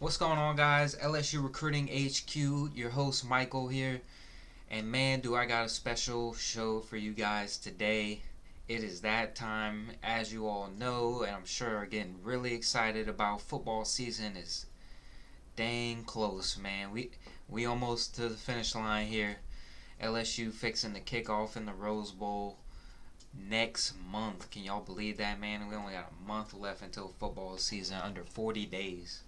What's going on, guys? LSU Recruiting HQ, your host Michael here. And man, do I got a special show for you guys today. It is that time, as you all know, and I'm sure are getting really excited about. Football season is dang close, man. We almost to the finish line here. LSU fixing to kick off in the Rose Bowl next month. Can y'all believe that, man? We only got a month left until football season, under 40 days.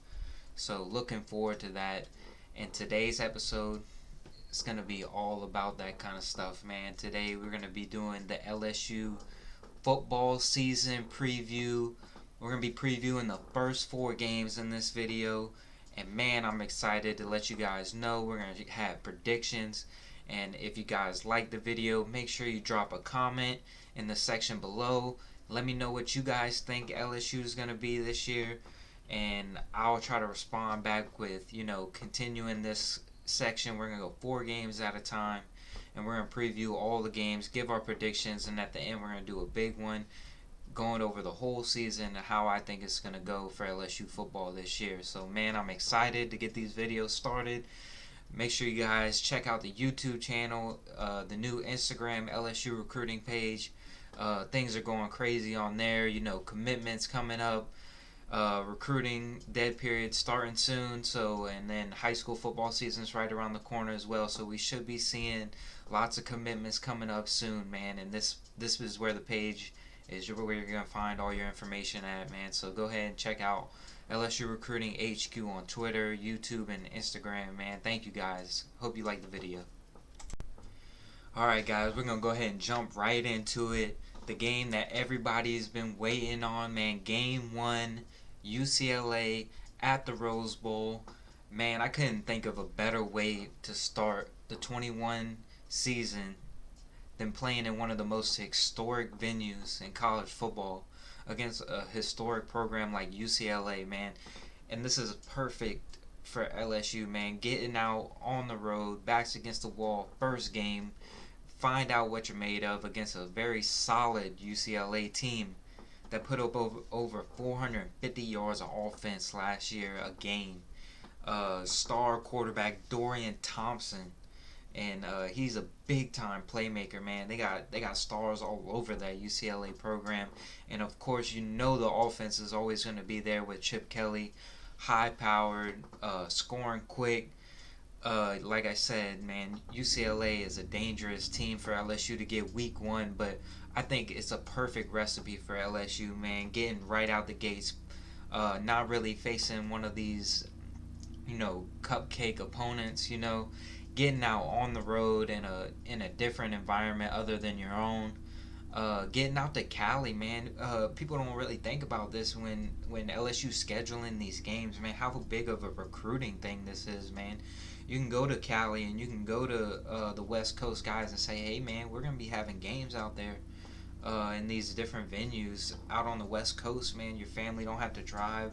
So looking forward to that. In today's episode, it's going to be all about that kind of stuff, man. Today we're going to be doing the LSU football season preview. We're going to be previewing the first 4 games in this video. And man, I'm excited to let you guys know. We're going to have predictions. And if you guys like the video, make sure you drop a comment in the section below. Let me know what you guys think LSU is going to be this year. And I'll try to respond back with, continuing this section. We're going to go 4 games at a time, and we're going to preview all the games, give our predictions, and at the end we're going to do a big one going over the whole season and how I think it's going to go for LSU football this year. So, man, I'm excited to get these videos started. Make sure you guys check out the YouTube channel, the new Instagram LSU recruiting page. Things are going crazy on there, commitments coming up. Recruiting dead period starting soon, and then high school football season's right around the corner as well, so we should be seeing lots of commitments coming up soon, man. And this is where the page is, where you're gonna find all your information at, man. So go ahead and check out LSU Recruiting HQ on Twitter, YouTube, and Instagram, man. Thank you guys. Hope you like the video. Alright guys, we're gonna go ahead and jump right into it. The game that everybody's been waiting on, man. Game 1, UCLA at the Rose Bowl. Man, I couldn't think of a better way to start the 21 season than playing in one of the most historic venues in college football against a historic program like UCLA, man. And this is perfect for LSU, man. Getting out on the road, backs against the wall, first game. Find out what you're made of against a very solid UCLA team that put up over 450 yards of offense last year a game. Star quarterback Dorian Thompson, and he's a big time playmaker, man. They got stars all over that UCLA program, and of course the offense is always going to be there with Chip Kelly, high powered, scoring quick. Like I said, man, UCLA is a dangerous team for LSU to get week 1, but I think it's a perfect recipe for LSU, man. Getting right out the gates, not really facing one of these, cupcake opponents. Getting out on the road in a different environment other than your own. Getting out to Cali, man. People don't really think about this when LSU scheduling these games, man. How big of a recruiting thing this is, man. You can go to Cali and you can go to the West Coast guys and say, hey, man, we're going to be having games out there in these different venues out on the West Coast, man. Your family don't have to drive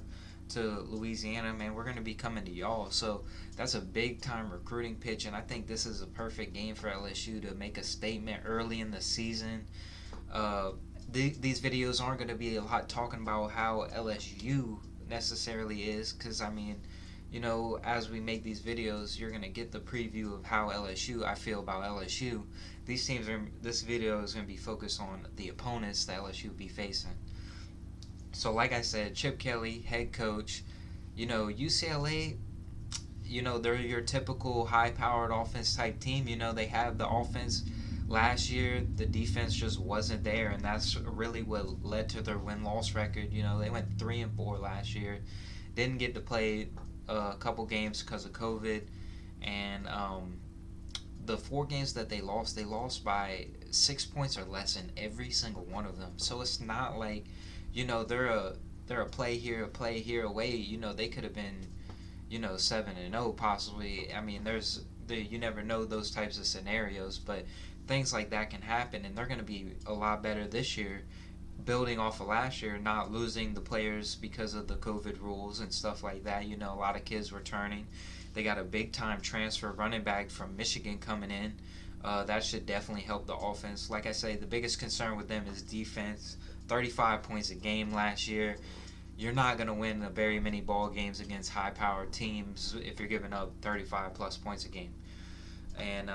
to Louisiana, man. We're going to be coming to y'all. So that's a big-time recruiting pitch, and I think this is a perfect game for LSU to make a statement early in the season. These videos aren't going to be a lot talking about how LSU necessarily is, because, as we make these videos, you're going to get the preview of how I feel about LSU. This video is going to be focused on the opponents that LSU will be facing. So like I said, Chip Kelly, head coach, UCLA, they're your typical high-powered offense type team. They have the offense. Last year, the defense just wasn't there, and that's really what led to their win-loss record. They went 3-4 last year. Didn't get to play a couple games because of COVID, and the 4 games that they lost by 6 points or less in every single one of them. So it's not like, they're a play here away. They could have been, 7-0 possibly. You never know those types of scenarios, but things like that can happen, and they're going to be a lot better this year, building off of last year, not losing the players because of the COVID rules and stuff like that. A lot of kids returning. They got a big-time transfer running back from Michigan coming in. That should definitely help the offense. Like I say, the biggest concern with them is defense. 35 points a game last year. you're not going to win very many ball games against high-powered teams if you're giving up 35-plus points a game. And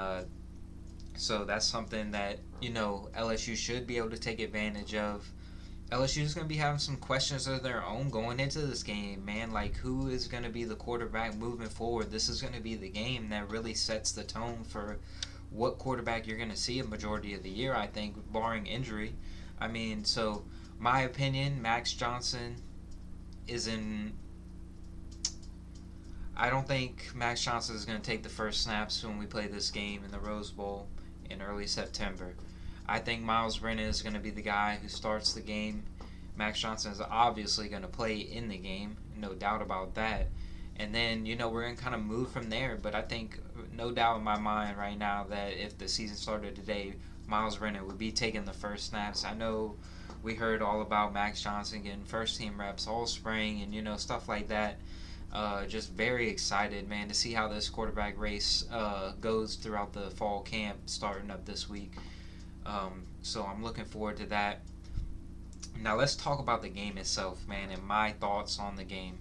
so that's something that, LSU should be able to take advantage of. LSU is going to be having some questions of their own going into this game, man. Like, who is going to be the quarterback moving forward? This is going to be the game that really sets the tone for what quarterback you're going to see a majority of the year, I think, barring injury. I mean, so my opinion, Max Johnson I don't think Max Johnson is going to take the first snaps when we play this game in the Rose Bowl in early September. I think Miles Brennan is going to be the guy who starts the game. Max Johnson is obviously going to play in the game, no doubt about that. And then, we're going to kind of move from there. But I think, no doubt in my mind right now, that if the season started today, Miles Brennan would be taking the first snaps. I know we heard all about Max Johnson getting first-team reps all spring and, stuff like that. Just very excited, man, to see how this quarterback race goes throughout the fall camp starting up this week. So I'm looking forward to that. Now let's talk about the game itself, man, and my thoughts on the game.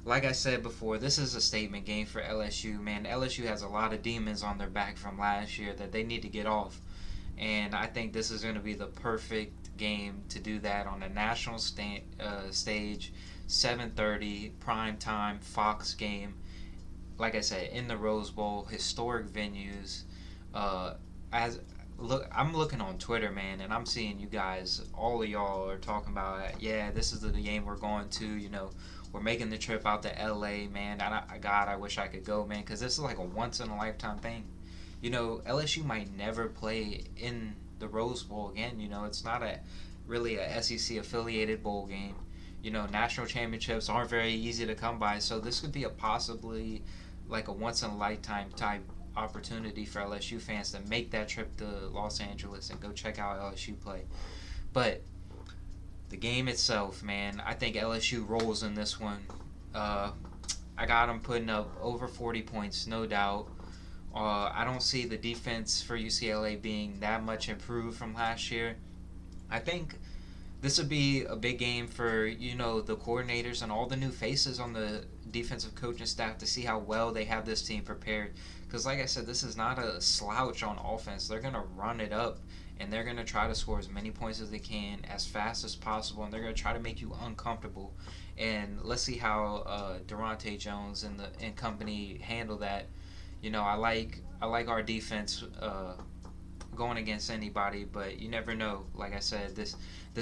Like I said before, this is a statement game for LSU, man. LSU has a lot of demons on their back from last year that they need to get off. And I think this is going to be the perfect game to do that on a national stage, 7:30, prime time, Fox game. Like I said, in the Rose Bowl, historic venues. I'm looking on Twitter, man, and I'm seeing you guys, all of y'all are talking about, yeah, this is the game we're going to, we're making the trip out to LA, man. I wish I could go, man, because this is like a once-in-a-lifetime thing. LSU might never play in the Rose Bowl again. It's not really a SEC-affiliated bowl game. National championships aren't very easy to come by, so this could be a possibly like a once-in-a-lifetime type opportunity for LSU fans to make that trip to Los Angeles and go check out LSU play. But the game itself, man, I think LSU rolls in this one. I got them putting up over 40 points, no doubt. I don't see the defense for UCLA being that much improved from last year. I think this would be a big game for, the coordinators and all the new faces on the defensive coaching staff to see how well they have this team prepared. Because, like I said, this is not a slouch on offense. They're going to run it up, and they're going to try to score as many points as they can as fast as possible, and they're going to try to make you uncomfortable. And let's see how Durante Jones and company handle that. I like our defense going against anybody, but you never know. Like I said, this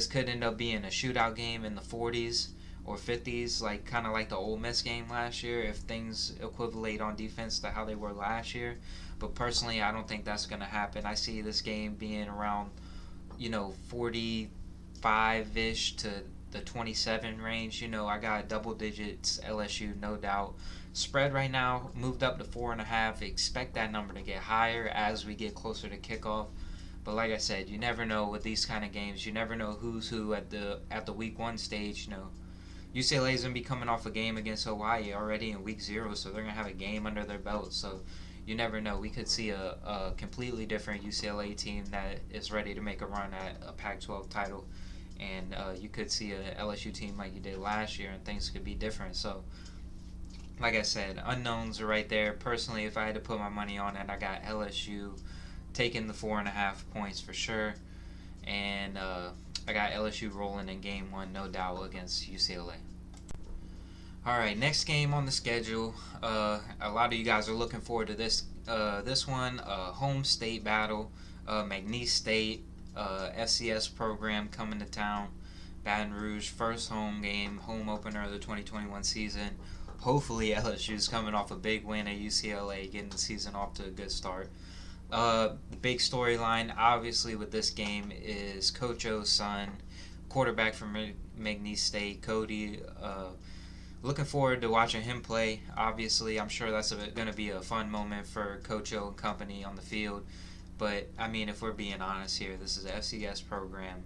could end up being a shootout game in the 40s or 50s, kind of like the Ole Miss game last year, if things equivalate on defense to how they were last year. But personally, I don't think that's going to happen. I see this game being around, 45-ish to the 27 range. I got double digits LSU, no doubt. Spread right now moved up to 4.5. Expect that number to get higher as we get closer to kickoff. But like I said, you never know with these kind of games. You never know who's who at the week 1 stage. UCLA is going to be coming off a game against Hawaii already in week 0, so they're going to have a game under their belt. So you never know. We could see a completely different UCLA team that is ready to make a run at a Pac-12 title. And you could see a LSU team like you did last year, and things could be different. So, like I said, unknowns are right there. Personally, if I had to put my money on it, I got LSU taking the 4.5 points for sure. And I got LSU rolling in game 1, no doubt, against UCLA. Alright, next game on the schedule. A lot of you guys are looking forward to this one. Home state battle. McNeese State, FCS program coming to town. Baton Rouge, first home game, home opener of the 2021 season. Hopefully LSU is coming off a big win at UCLA, getting the season off to a good start. The big storyline, obviously, with this game is Coach O's son, quarterback from McNeese State, Cody. Looking forward to watching him play. Obviously, I'm sure that's going to be a fun moment for Coach O and company on the field. But, if we're being honest here, this is an FCS program,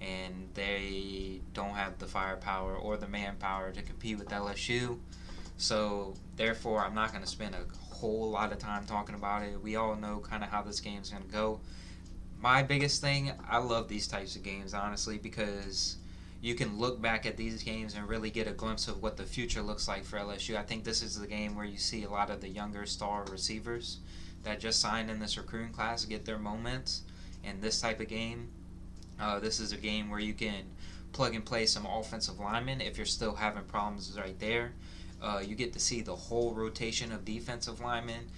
and they don't have the firepower or the manpower to compete with LSU. So, therefore, I'm not going to spend a whole lot of time talking about it. We all know kind of how this game's going to go. My biggest thing, I love these types of games, honestly, because you can look back at these games and really get a glimpse of what the future looks like for LSU. I think this is the game where you see a lot of the younger star receivers that just signed in this recruiting class get their moments. In this type of game, this is a game where you can plug and play some offensive linemen if you're still having problems right there. You get to see the whole rotation of defensive linemen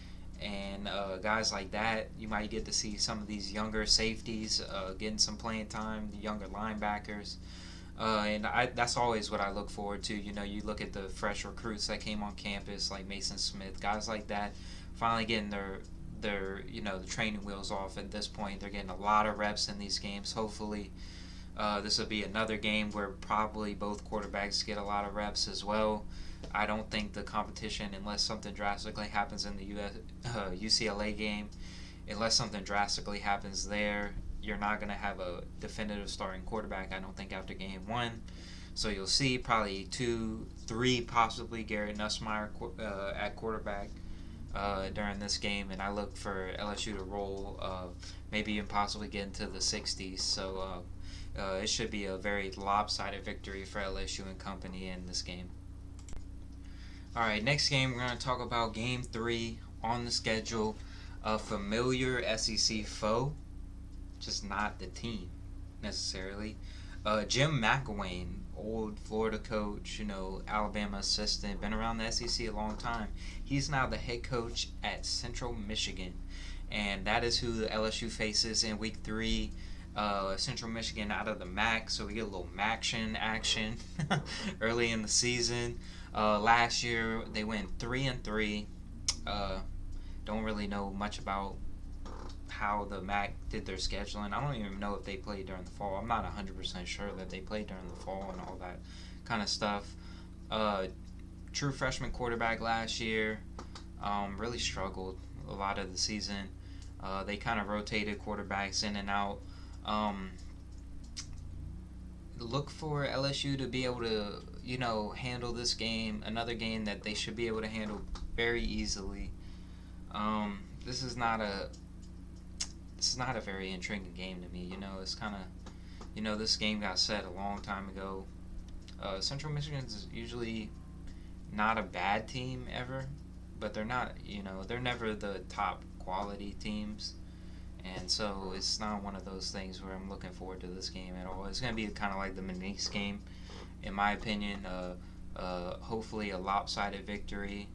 and guys like that. You might get to see some of these younger safeties getting some playing time, the younger linebackers. That's always what I look forward to. You look at the fresh recruits that came on campus, like Mason Smith, guys like that, finally getting their the training wheels off at this point. They're getting a lot of reps in these games. Hopefully, this will be another game where probably both quarterbacks get a lot of reps as well. I don't think the competition, unless something drastically happens in the UCLA game, unless something drastically happens there, you're not going to have a definitive starting quarterback, I don't think, after game one. So you'll see probably 2, 3, possibly Garrett Nussmeier at quarterback during this game, and I look for LSU to roll, maybe even possibly get into the 60s. So it should be a very lopsided victory for LSU and company in this game. All right, next game we're going to talk about Game 3 on the schedule. A familiar SEC foe, just not the team necessarily. Jim McElwain, old Florida coach, Alabama assistant, been around the SEC a long time. He's now the head coach at Central Michigan, and that is who the LSU faces in Week 3. Central Michigan out of the MAC, so we get a little MACtion action early in the season. Last year they went 3-3. Don't really know much about how the MAC did their scheduling. I don't even know if they played during the fall. I'm not 100% sure that they played during the fall and all that kind of stuff. True freshman quarterback last year, really struggled a lot of the season. They kind of rotated quarterbacks in and out. Look for LSU to be able to, handle this game, another game that they should be able to handle very easily. This is not a very intriguing game to me. It's kind of, this game got set a long time ago. Central Michigan's usually not a bad team ever, but they're not, they're never the top quality teams. And so it's not one of those things where I'm looking forward to this game at all. It's going to be kind of like the McNeese game, in my opinion. Hopefully a lopsided victory.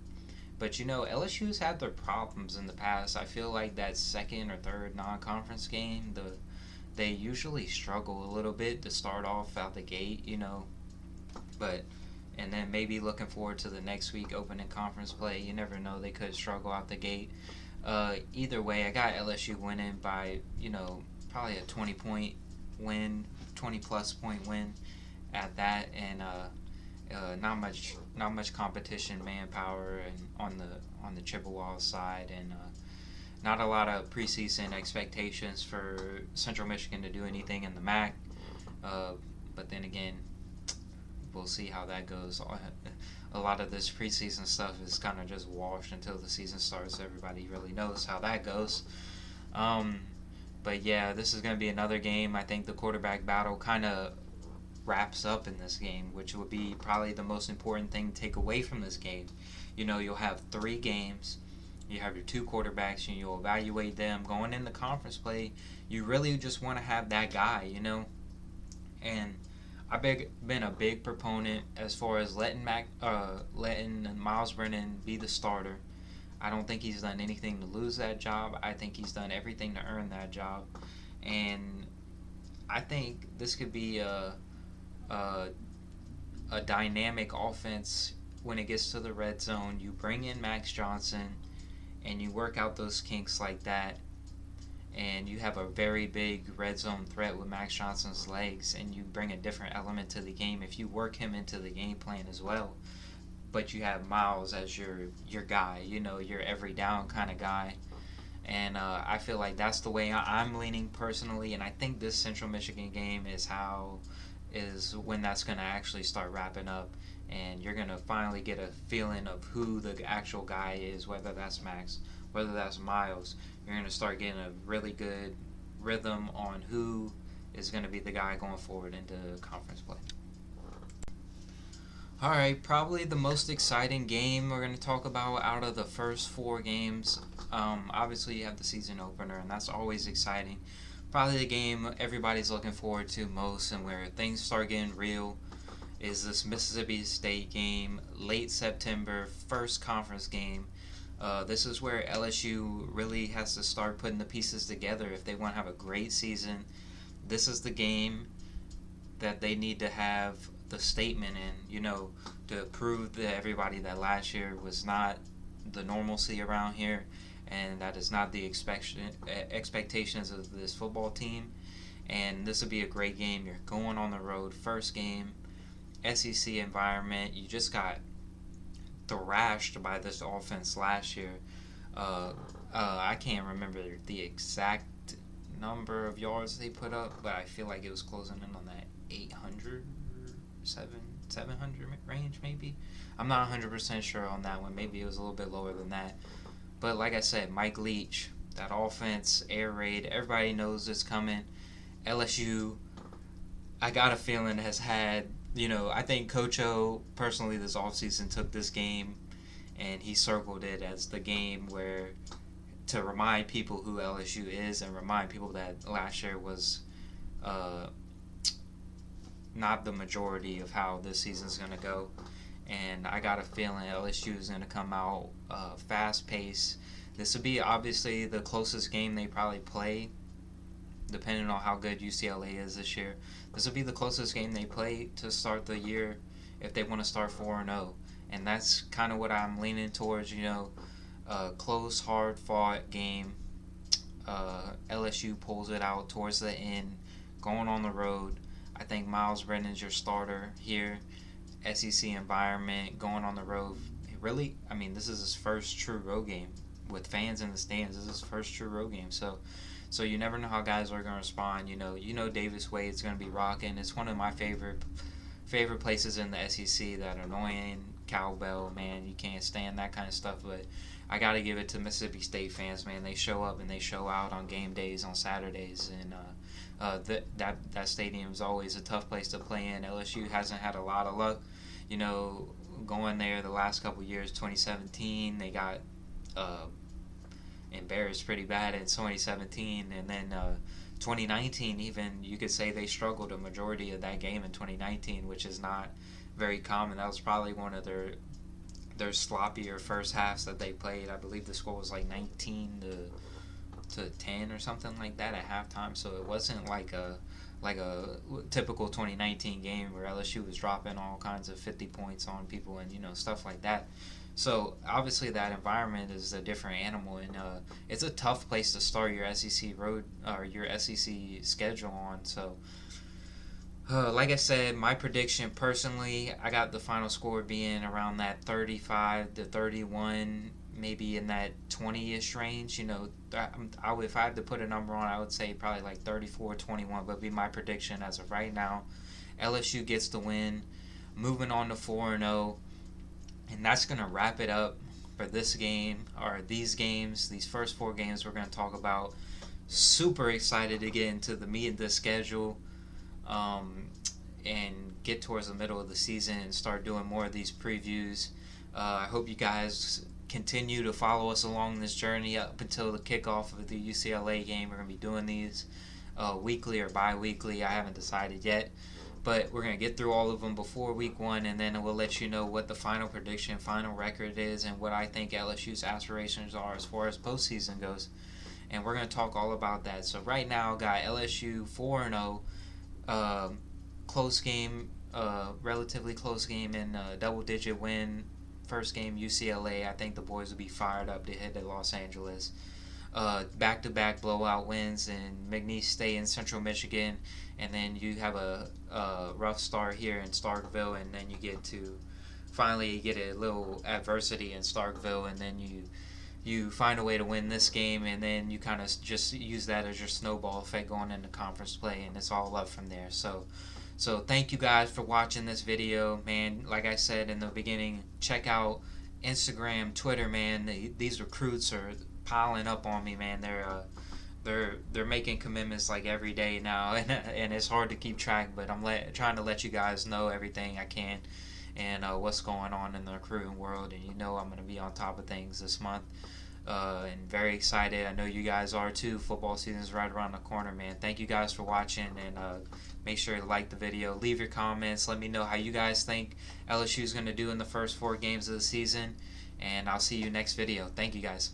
But, LSU's had their problems in the past. I feel like that second or third non-conference game, they usually struggle a little bit to start off out the gate, and then maybe looking forward to the next week opening conference play. You never know, they could struggle out the gate. Either way, I got LSU winning by, probably a 20-point win, 20-plus point win at that, and not much competition, manpower, and on the Chippewa side, and not a lot of preseason expectations for Central Michigan to do anything in the MAC. But then again, we'll see how that goes. A lot of this preseason stuff is kind of just washed until the season starts. Everybody really knows how that goes. But yeah, this is going to be another game. I think the quarterback battle kind of wraps up in this game, which would be probably the most important thing to take away from this game. You'll have 3 games. You have your 2 quarterbacks, and you'll evaluate them going into conference play. You really just want to have that guy, And I've been a big proponent as far as letting Miles Brennan be the starter. I don't think he's done anything to lose that job. I think he's done everything to earn that job, and I think this could be a dynamic offense when it gets to the red zone. You bring in Max Johnson, and you work out those kinks like that, and you have a very big red zone threat with Max Johnson's legs, and you bring a different element to the game if you work him into the game plan as well. But you have Miles as your guy, your every down kind of guy. And I feel like that's the way I'm leaning personally, and I think this Central Michigan game is when that's going to actually start wrapping up, and you're going to finally get a feeling of who the actual guy is, whether that's Max, whether that's Miles. You're going to start getting a really good rhythm on who is going to be the guy going forward into conference play. All right, probably the most exciting game we're going to talk about out of the first 4 games. Obviously, you have the season opener, and that's always exciting. Probably the game everybody's looking forward to most, and where things start getting real, is this Mississippi State game, late September, first conference game. This is where LSU really has to start putting the pieces together if they want to have a great season. This is the game that they need to have the statement in, to prove to everybody that last year was not the normalcy around here, and that is not the expectations of this football team. And this would be a great game. You're going on the road, first game, SEC environment. You just got thrashed by this offense last year. I can't remember the exact number of yards they put up, but I feel like it was closing in on that 800, 700 range maybe. I'm not 100% sure on that one. Maybe it was a little bit lower than that. But like I said, Mike Leach, that offense, air raid, everybody knows it's coming. LSU, I got a feeling, has had, I think Coach O personally this offseason took this game and he circled it as the game where to remind people who LSU is and remind people that last year was not the majority of how this season's going to go. And I got a feeling LSU is going to come out fast-paced. This would be obviously the closest game they probably play, depending on how good UCLA is this year. This would be the closest game they play to start the year if they want to start 4-0. And that's kind of what I'm leaning towards, close, hard-fought game. LSU pulls it out towards the end, going on the road. I think Miles Brennan's your starter here. SEC environment, going on the road. Really, this is his first true road game with fans in the stands. This is his first true road game. So you never know how guys are going to respond. Davis Wade's going to be rocking. It's one of my favorite places in the SEC. That annoying cowbell, man. You can't stand that kind of stuff. But I got to give it to Mississippi State fans, man. They show up and they show out on game days, on Saturdays, and that stadium is always a tough place to play in. LSU hasn't had a lot of luck, going there the last couple years. 2017, they got embarrassed pretty bad in 2017, and then 2019, even you could say they struggled a majority of that game in 2019, which is not very common. That was probably one of their sloppier first halves that they played. I believe the score was like 19 to 10 or something like that at halftime. So it wasn't like a typical 2019 game where LSU was dropping all kinds of 50 points on people and stuff like that. So obviously that environment is a different animal, and it's a tough place to start your SEC road or your SEC schedule on. So like I said, my prediction personally, I got the final score being around that 35 to 31, maybe in that 20-ish range. If I had to put a number on, I would say probably like 34-21 would be my prediction as of right now. LSU gets the win, moving on to 4-0, and that's going to wrap it up for this game, or these games, these first 4 games we're going to talk about. Super excited to get into the meat of the schedule and get towards the middle of the season and start doing more of these previews. I hope you guys continue to follow us along this journey up until the kickoff of the UCLA game. We're going to be doing these weekly or bi-weekly. I haven't decided yet, but we're going to get through all of them before week 1, and then we'll let you know what the final prediction, final record is, and what I think LSU's aspirations are as far as postseason goes. And we're going to talk all about that. So right now, got LSU 4-0, close game, relatively close game, and double-digit win. First game, UCLA. I think the boys will be fired up to hit at Los Angeles. Back-to-back blowout wins in McNeese State and Central Michigan, and then you have a rough start here in Starkville, and then you finally get a little adversity in Starkville, and then you find a way to win this game, and then you kind of just use that as your snowball effect going into conference play, and it's all up from there. So thank you guys for watching this video, man. Like I said in the beginning, check out Instagram, Twitter, man. These recruits are piling up on me, man. they're making commitments like every day now, and it's hard to keep track. But I'm trying to let you guys know everything I can, and what's going on in the recruiting world. And I'm gonna be on top of things this month. And very excited. I know you guys are too. Football season's right around the corner, man. Thank you guys for watching, and make sure to like the video, leave your comments, let me know how you guys think LSU is going to do in the first 4 games of the season, and I'll see you next video. Thank you guys.